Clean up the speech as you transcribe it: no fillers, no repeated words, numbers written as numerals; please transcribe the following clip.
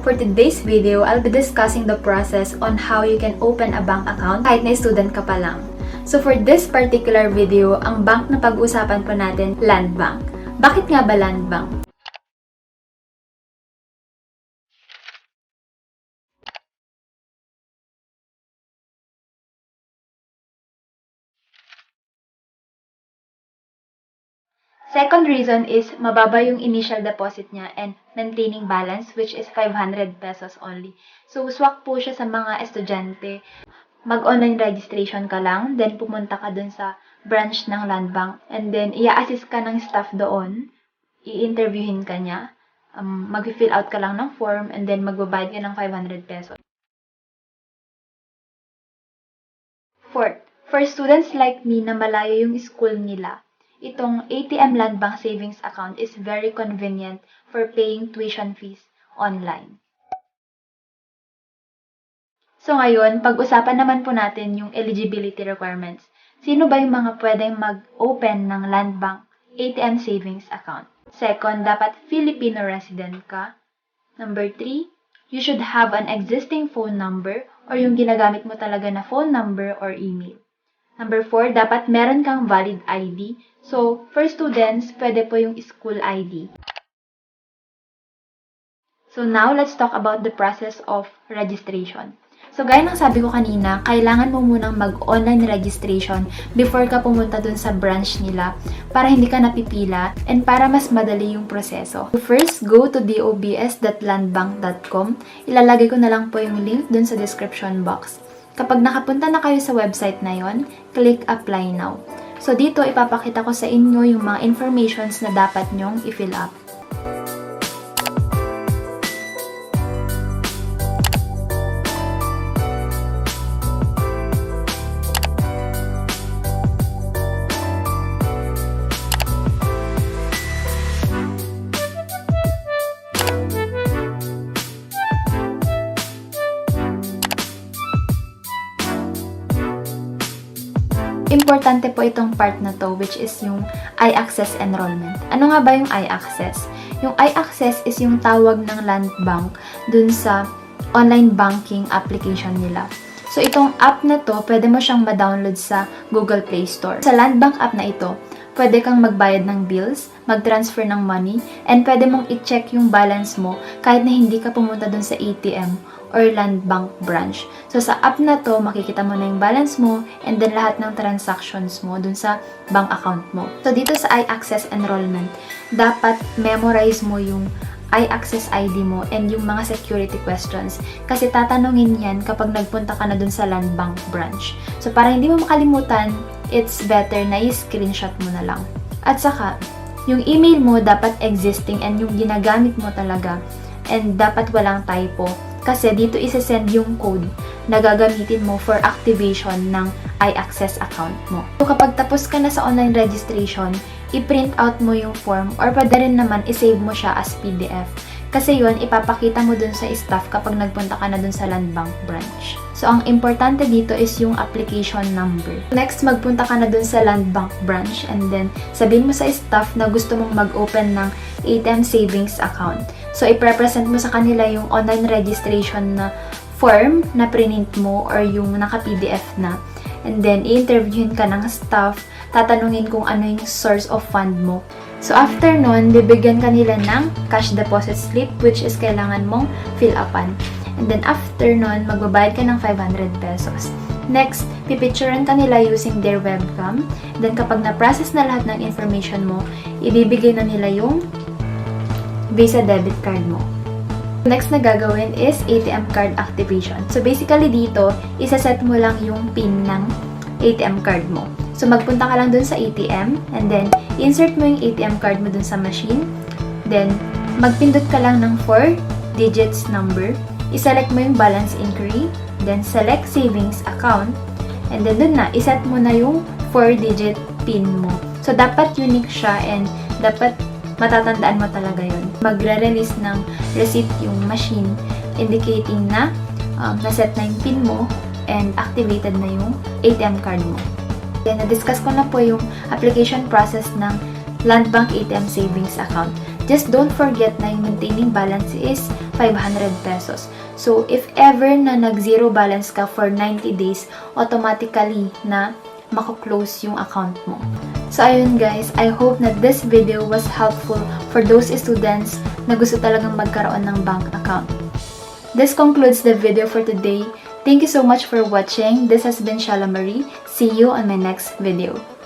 For today's video, I'll be discussing the process on how you can open a bank account kahit na student ka pa lang. So for this particular video, ang bank na pag-usapan po natin, Land Bank. Bakit nga ba Land Bank? Second reason is mababa yung initial deposit niya and maintaining balance which is 500 pesos only. So swak po siya sa mga estudyante. Mag-online registration ka lang, then pumunta ka dun sa branch ng Land Bank and then i-assist ka ng staff doon, i-interviewin ka niya, mag-fill out ka lang ng form and then magbabayad ka ng 500 pesos. Fourth, for students like me na malayo yung school nila, itong ATM Land Bank Savings Account is very convenient for paying tuition fees online. So ngayon, pag-usapan naman po natin yung eligibility requirements. Sino ba yung mga pwedeng mag-open ng Land Bank ATM Savings Account? Second, dapat Filipino resident ka. Number 3, you should have an existing phone number or yung ginagamit mo talaga na phone number or email. Number 4, dapat meron kang valid ID. So, for students, pwede po yung school ID. So now, let's talk about the process of registration. So, gaya ng sabi ko kanina, kailangan mo munang mag-online registration before ka pumunta dun sa branch nila para hindi ka napipila and para mas madali yung proseso. First, go to dobs.landbank.com. Ilalagay ko na lang po yung link dun sa description box. Kapag nakapunta na kayo sa website na yon, click Apply Now. So, dito ipapakita ko sa inyo yung mga informations na dapat nyong i-fill up. Importante po itong part na to which is yung iAccess enrollment. Ano nga ba yung iAccess? Yung iAccess is yung tawag ng Land Bank dun sa online banking application nila. So itong app na to, pwede mo siyang ma-download sa Google Play Store. Sa Land Bank app na ito, pwede kang magbayad ng bills, mag-transfer ng money, and pwede mong i-check yung balance mo kahit na hindi ka pumunta dun sa ATM or Land Bank branch. So, sa app na to, makikita mo na yung balance mo and then lahat ng transactions mo dun sa bank account mo. So, dito sa iAccess enrollment, dapat memorize mo yung iAccess ID mo and yung mga security questions kasi tatanungin yan kapag nagpunta ka na dun sa Land Bank branch. So, para hindi mo makalimutan, it's better na i-screenshot mo na lang. At saka, yung email mo dapat existing and yung ginagamit mo talaga and dapat walang typo. Kasi dito isa-send yung code na gagamitin mo for activation ng iAccess account mo. So kapag tapos ka na sa online registration, i-print out mo yung form or pwede rin naman i-save mo siya as PDF. Kasi yun, ipapakita mo dun sa staff kapag nagpunta ka na dun sa Land Bank branch. So ang importante dito is yung application number. Next, magpunta ka na dun sa Land Bank branch and then sabihin mo sa staff na gusto mong mag-open ng ATM savings account. So, i-present mo sa kanila yung online registration na form na print mo or yung naka-PDF na. And then, i-interviewin ka ng staff, tatanungin kung ano yung source of fund mo. So, after nun, bibigyan ka nila ng cash deposit slip which is kailangan mong fill upan. And then, after nun, magbabayad ka ng 500 pesos. Next, pipicturean ka nila using their webcam. Then, kapag na-process na lahat ng information mo, ibibigay na nila yung Visa debit card mo. Next na gagawin is ATM card activation. So basically dito, isa-set mo lang yung PIN ng ATM card mo. So magpunta ka lang dun sa ATM and then insert mo yung ATM card mo dun sa machine. Then magpindot ka lang ng 4 digits number. I-select mo yung balance inquiry. Then select savings account. And then dun na, iset mo na yung 4-digit PIN mo. So dapat unique siya and dapat matatandaan mo talaga yun. Magre-release ng receipt yung machine indicating na naset na yung PIN mo and activated na yung ATM card mo. Then, na-discuss ko na po yung application process ng Land Bank ATM Savings Account. Just don't forget na yung maintaining balance is 500 pesos. So, if ever na nag-zero balance ka for 90 days, automatically na mako-close yung account mo. So, ayun guys, I hope na this video was helpful for those students na gusto talagang magkaroon ng bank account. This concludes the video for today. Thank you so much for watching. This has been Shala Marie. See you on my next video.